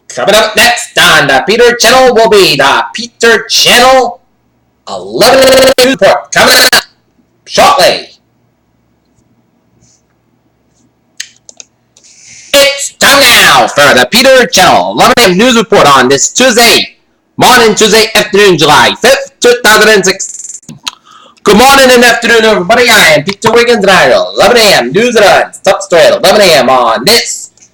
Coming up next on the Peter Channel will be the Peter Channel 11 News Report. Coming up shortly. It's time now for the Peter Channel 11 News Report on this Tuesday afternoon, July 5th, 2016. Good morning and afternoon, everybody. I am Peter Wiggins, and I am 11 a.m. News and Top Story at 11 a.m. on this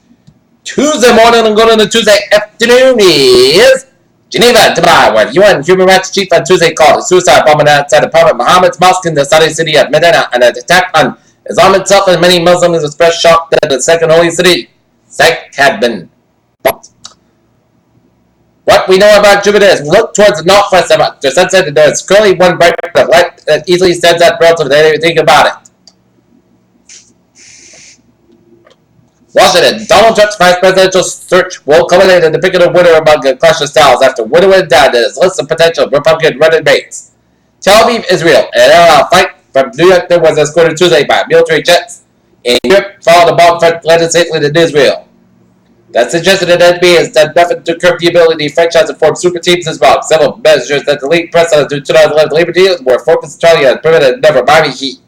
Tuesday morning. And going into Tuesday afternoon is Geneva, Dubai, where the UN Human Rights Chief on Tuesday called a suicide bombing outside the Prophet Muhammad's mosque in the Saudi city of Medina, and an attack on Islam itself, and many Muslims expressed shock that the second holy city site had been bombed. What we know about Jupiter is we look towards the northwest about the sunset, and there is currently one bright light that easily stands out relative to anything about it. Washington. Donald Trump's vice presidential search will culminate in the pick of the winner among the clash of styles after Wiggins died in his list of potential Republican running mates. Tel Aviv, Israel. An air fight from New York was escorted Tuesday by military jets in Europe, followed the bomb threat landed safely in Israel. That suggested that NBA has done nothing to curb the ability of franchise to form super teams as well. Several measures that the league pressed on the 2011 labor deals were focused entirely on permanent never Miami Heat.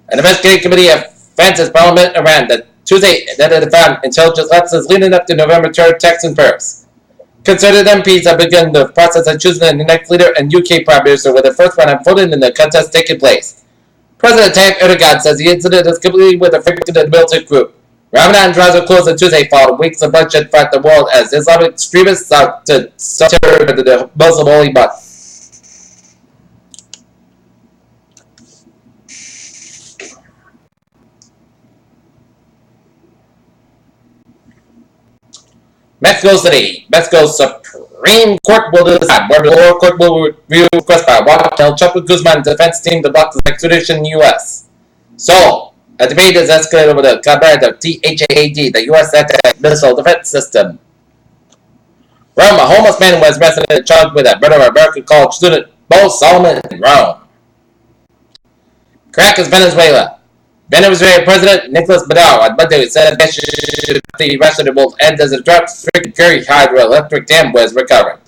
An investigating committee of France's parliament around the Tuesday that found intelligence lapses leading up to November 3rd attacks in Paris. Concerted MPs have begun the process of choosing the next leader and UK Prime Minister, with the first round of voting in the contest taking place. President Tayyip Erdogan says the incident is completely with a figure to the militant group. Ramadan drives will close on Tuesday, following weeks of bloodshed throughout the world as Islamic extremists sought to terror the Muslim holy month. Mexico City. Mexico's Supreme Court will decide whether the lower court will review a request by Joaquin El Chapo Guzman's defense team to block his extradition in the U.S. So, a debate has escalated over the command of THAAD, the U.S. anti-missile defense system. Rome, a homeless man was arrested and charged with a murder of American college student Bo Solomon in Rome. Caracas, Venezuela. Venezuelan President Nicolas Maduro on Monday said the Russian will end as a drought-stricken Kurri hydroelectric dam was recovered.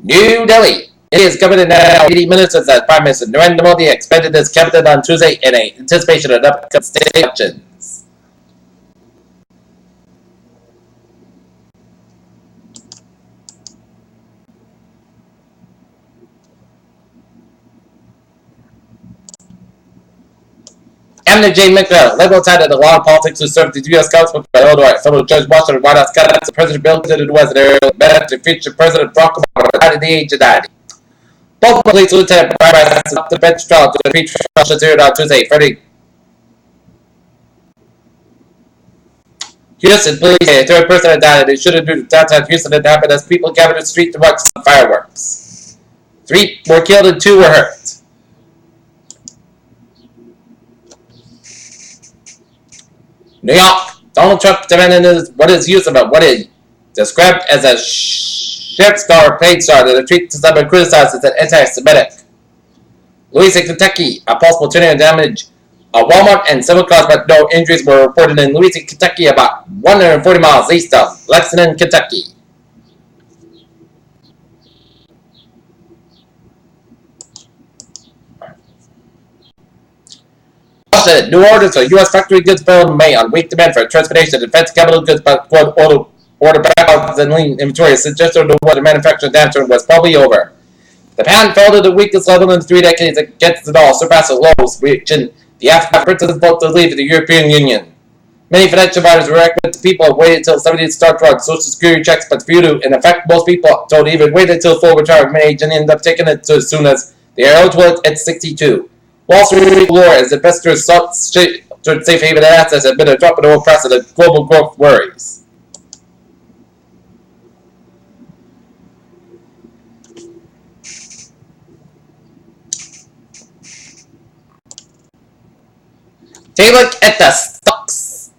New Delhi. India's government now 80 minutes as Prime Minister Narendra Modi expanded his cabinet on Tuesday in anticipation of upcoming state elections. Amanda J. McNeil, liberal side of the law and politics, who served as U.S. Congressman by Illinois. Federal Judge Washington White House candidates President Bill Clinton who was an area met to future President Barack Obama died at the age of 90. Both police lieutenant Brian up the bench trial to the pre-trial hearing on Tuesday. Freddie Houston police say a third person had died and it shouldn't do downtown Houston had happened as people gathered in the street to watch some fireworks. 3 were killed and 2 were hurt. New York. Donald Trump demanded what is used about what is described as a sheriff's car paid star that a tweet to someone criticized as an anti-Semitic. Louisiana, Kentucky. A possible tornado damage a Walmart and several cars, but no injuries were reported in Louisiana, Kentucky, about 140 miles east of Lexington, Kentucky. Washington. New orders for U.S. factory goods fell in May on weak demand for transportation and defense capital goods, but order backlogs and lean inventory suggested the water manufacturing downturn was probably over. The pound fell to the weakest level in 3 decades against the dollar, surpassing lows reaching the after Britain's vote to leave the European Union. Many financial providers recommend to people have waited until 70 to start drawing Social Security checks, but few do. In effect, most people don't even wait until full retirement age and end up taking it as soon as they are eligible at 62. Wall Street lore as investors sought to safe haven assets have been a drop in oil price and the global growth worries. Take a look at the stocks.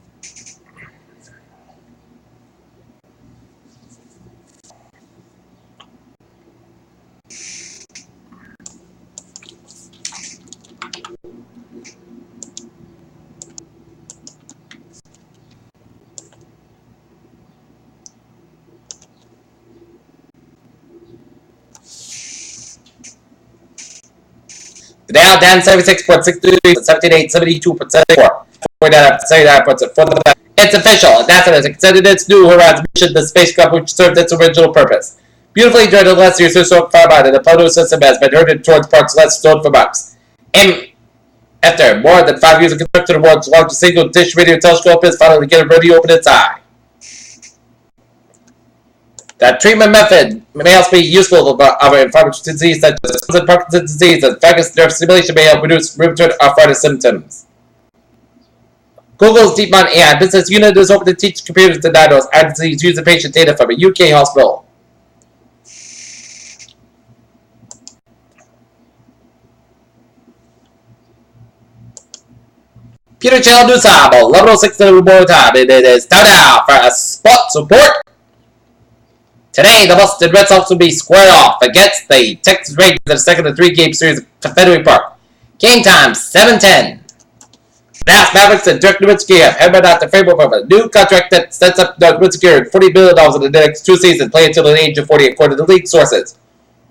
The Dow down 76.63, 78, 72.74. 79.74. It's official. NASA has extended its New Horizons mission, the spacecraft which served its original purpose. Beautifully during the last years so far by the Pluto system has been herded towards parts less known for months. After more than 5 years of construction, the world's largest single-dish radio telescope is finally getting ready to open its eye. The treatment method may also be useful in inflammatory disease such as Parkinson's disease, and vagus nerve stimulation may help reduce rheumatoid arthritis symptoms. Google's DeepMind AI business unit is open to teach computers to diagnose eye disease using patient data from a UK hospital. Peter Channel News Time, 11:06 in the morning time. It is time now for a sports report. Today, the Boston Red Sox will be squared off against the Texas Rangers in the second of 3-game series at Fenway Park. Game time, 7:10. Dallas Mavericks and Dirk Nowitzki have hammered out the framework of a new contract that sets up Nowitzki $40 billion in the next 2 seasons, playing until the age of 40, according to league sources.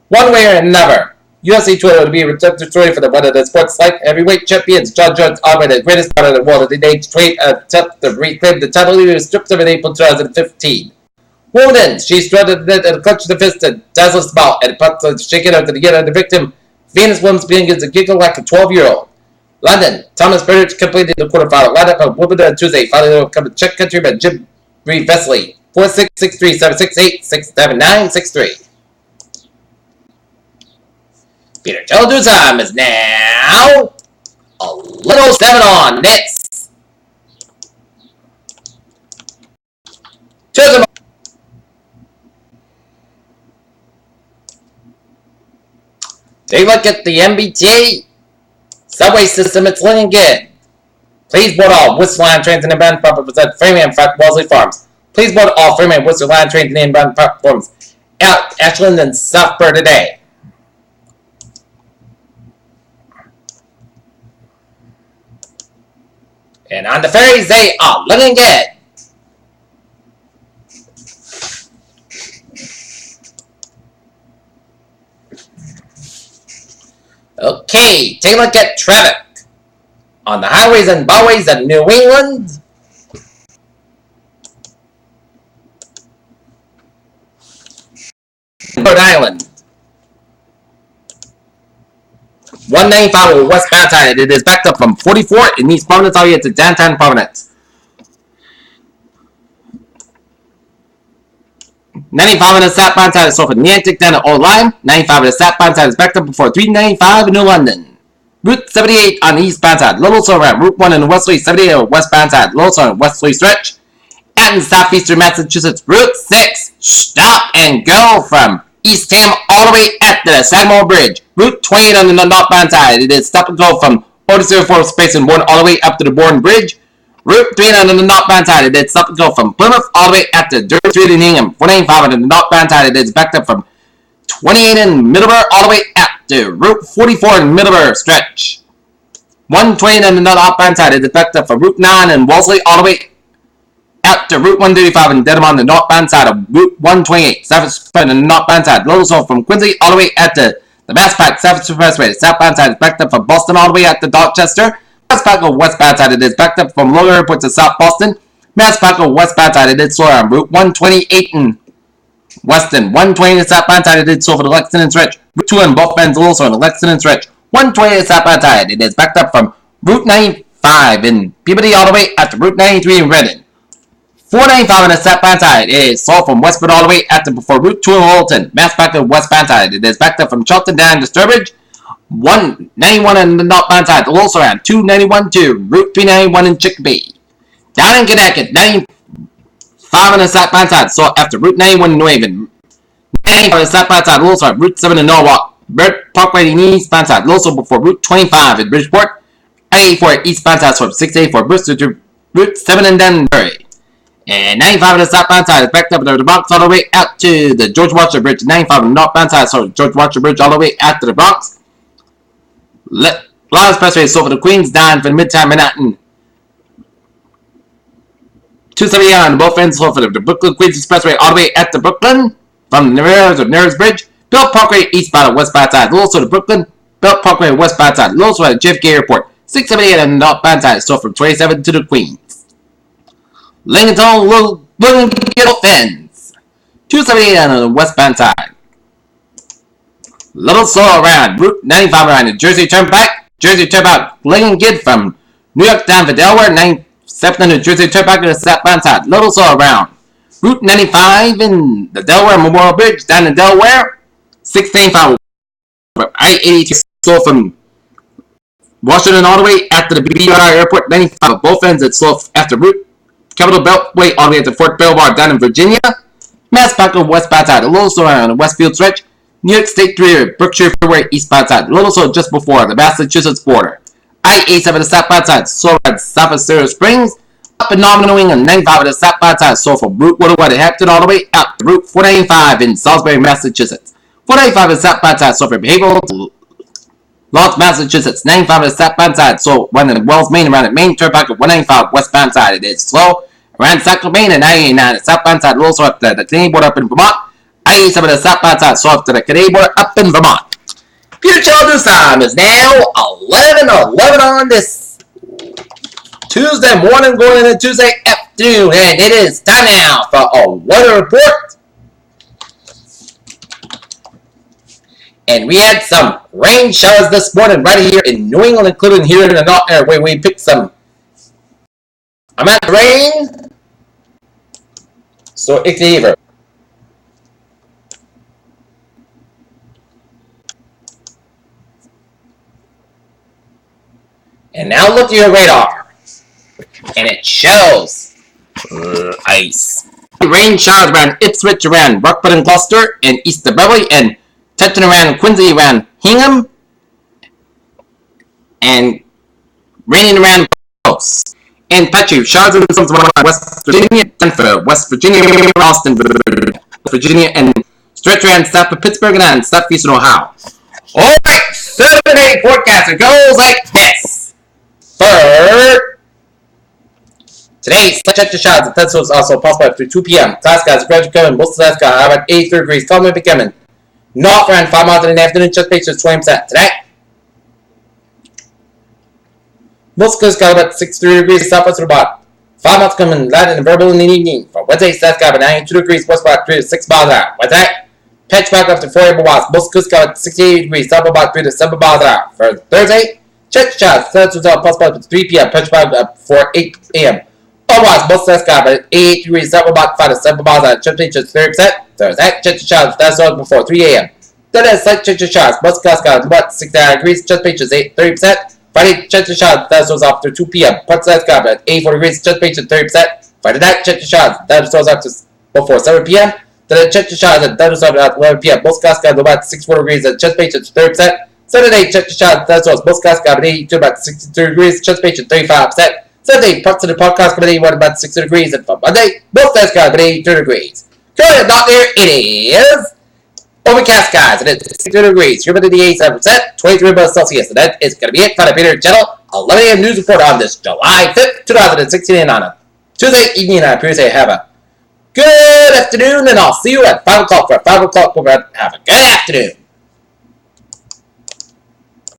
One way or another, UFC Twitter will be a redemptive story for the one of the sports like heavyweight champions. John Jones honored the greatest part of the world at the age 20 attempt to reclaim the title he was stripped of in April 2015. Woman, she strutted it and clutched the fist and dazzled his mouth and put to shake it out to get at the victim. Venus Williams begins to giggle like a 12-year-old. London, Thomas Bernard completed the quarterfinal lineup of Wimbledon on Tuesday, finally overcoming Czech countryman Jim Vesley. 4-6, 6-3, 7-6, 8, 6-7, 9, 6-3. Peter Channel time is now 11:07 on Nets. Take a look at the MBTA subway system. It's looking good. Please board all Worcester Line trains and inbound platforms at Framingham Wellesley Farms. Please board all Framingham Worcester Line trains and inbound platforms at Ashland and Southburn today. And on the ferries, they are looking good. Okay, take a look at traffic on the highways and byways of New England. Rhode Island. 195 over westbound side. It is backed up from 44 in East Providence all the way to downtown Providence. 95 on the southbound side is sold for Niantic down at Old Lyme. 95 on the southbound side is backed up before 395 in New London. Route 78 on the eastbound side. Little slow around Route 1 in the westerly, 78 on the westbound side. Little slow on the westerly stretch. And in southeastern Massachusetts, Route 6. Stop and go from Eastham all the way at the Sagamore Bridge. Route 28 on the northbound side. It is stop and go from Otis 04 Space and 1 all the way up to the Bourne Bridge. Route 3 on the northbound side. It is stop and go from Plymouth all the way up to Durham Street in Hingham. 495 on the northbound side. It is backed up from 28 in Middleborough all the way up to Route 44 in Middleborough stretch. 120 on the northbound side. It is backed up from Route 9 in Wellesley all the way out to Route 135 in Dedham on the northbound side of Route 128. South on the northbound side. Little slow from Quincy all the way out to the Mass Pike South Expressway. The southbound side is backed up from Boston all the way out to Dorchester. Mass Pike on westbound side. It is backed up from Logan Airport to South Boston. Mass Pike on westbound side. It is slow on Route 128 in Weston. 120 on the southbound side. It is slow for the Lexington stretch. Route 2 on both ends also on the Lexington stretch. 120 on the southbound side. It is backed up from Route 95 in Peabody all the way out to Route 93 in Redden. 495 on the southbound side. It is sold from Westford all the way out to before Route 2 in Holton. Mass back to westbound side. It is backed up from Charlton down to Sturbridge. 191 on the northbound side. Also around 291 to Route 391 in Chicopee. Down in Connecticut, 95 on the southbound side. So after Route 91 in New Haven. 95 on the southbound side. Also at Route 7 in Norwalk. Burt Parkway in the eastbound side. Also before Route 25 in Bridgeport. 84 eastbound side. So from 684 Bristol to Route 7 in Danbury. And 95 on the southbound side is backed up to the Bronx all the way out to the George Washington Bridge. 95 on the northbound side, so George Washington Bridge all the way out to the Bronx. Long Expressway is sold for the Queens, down for the Midtown Manhattan. 270 on both ends, sold for the Brooklyn Queens Expressway all the way out to Brooklyn. From the Narrows Bridge. Bill Parkway eastbound and westbound side. Also to Brooklyn. Belt Parkway westbound side. Little Sweat at JFK Airport. 678 on the northbound side. So from 27 to the Queens. Lincoln William Fens. 278 on the westbound side. Little slow around Route 95 around the Jersey Turnpike. Jersey Turnpike. Lincoln Kid from New York down to Delaware. 97 on the Jersey Turnpike to the southbound side. Little slow around Route 95 in the Delaware Memorial Bridge down in Delaware. 695 I-82 slow from Washington all the way after the BR Airport. 95 at both ends. It's slow after Route Capitol Beltway all the way up to Fort Belvoir down in Virginia. Mass Parkway westbound side. A little slow around the Westfield stretch. New York State 3 Berkshire Freeway eastbound side. A little slow just before the Massachusetts border. I-87 the southbound side. Slow around south of Silver Springs. Up in Northern New England. 95 the southbound side. Slow from Route 101 in Hampton all the way out to Route 495 in Salisbury, Massachusetts. 495 is southbound side. Slow from Haverhill to Lawrence, Massachusetts. 95 is southbound side. So running the Wells, Maine around the Main Turnpike at 195 westbound side. It is slow around Sacramento, Maine, and 989 is southbound side. A little slow up to the Canadian border up in Vermont. I-87 is southbound side. Slow up to the Canadian border up in Vermont. Future Children's time is now 11:11 on this Tuesday morning going into Tuesday afternoon. And it is time now for a weather report. And we had some rain showers this morning right here in New England, including here in the north area where we picked some amount of rain. So it's either. And now look at your radar. And it shows ice. Rain showers around Ipswich, around Rockford and Gloucester, and east of Beverly, and touching around Quincy, around Hingham, and raining around Coast. And patchy showers in some around West Virginia, Denver, West Virginia, Austin, Virginia, and stretch around south of Pittsburgh and southeastern Ohio. Alright, 7-day forecast. It goes like this. For today, such a showers and thunderstorms also possible after 2 p.m. Alaska is gradually coming. Most of Alaska are about 83 degrees. Calm and becoming. North around 5 miles in the afternoon, just pictures 20% today. Most coast got about 63 degrees, southwest of about 5 miles coming light and variable in the evening. For Wednesday, south got about 92 degrees, west about 3 to 6 miles an hour. Wednesday, patch back up to 40 miles. Most coast got about 68 degrees, south about 3 to 7 miles an hour. For Thursday, check shots, suns was out possible at 3 p.m., patch back up for 8 a.m. Otherwise, most south got about 88 degrees, south about 5 to 7 miles an hour. Temperature 30%. Thursday, check shots, that's all before 3 a.m. Then it's like check shots, most coast got about 69 degrees, just pictures 30%. Friday, check shots, that was after 2 p.m. Parts south got about 84 degrees, just pictures 30%. Friday night, check shots, that was after before 7 p.m. Then check shots, that was after 11 p.m. Most coast got about 64 degrees, just pictures 30%. Saturday, check shots, that was most coast got about 82, about 62 degrees, just pictures 35%. Sunday, parts of the podcast got about 60 degrees, and for Monday, most coast got about 82 degrees. Currently not there, it is overcast, guys, and it's 62 degrees, humidity 87%, 23 degrees Celsius, and that is going to be it for the Peter Channel 11 a.m. news report on this July 5th, 2016, and on a Tuesday evening, and I appreciate you have a good afternoon, and I'll see you at 5 o'clock for a 5 o'clock program. Have a good afternoon.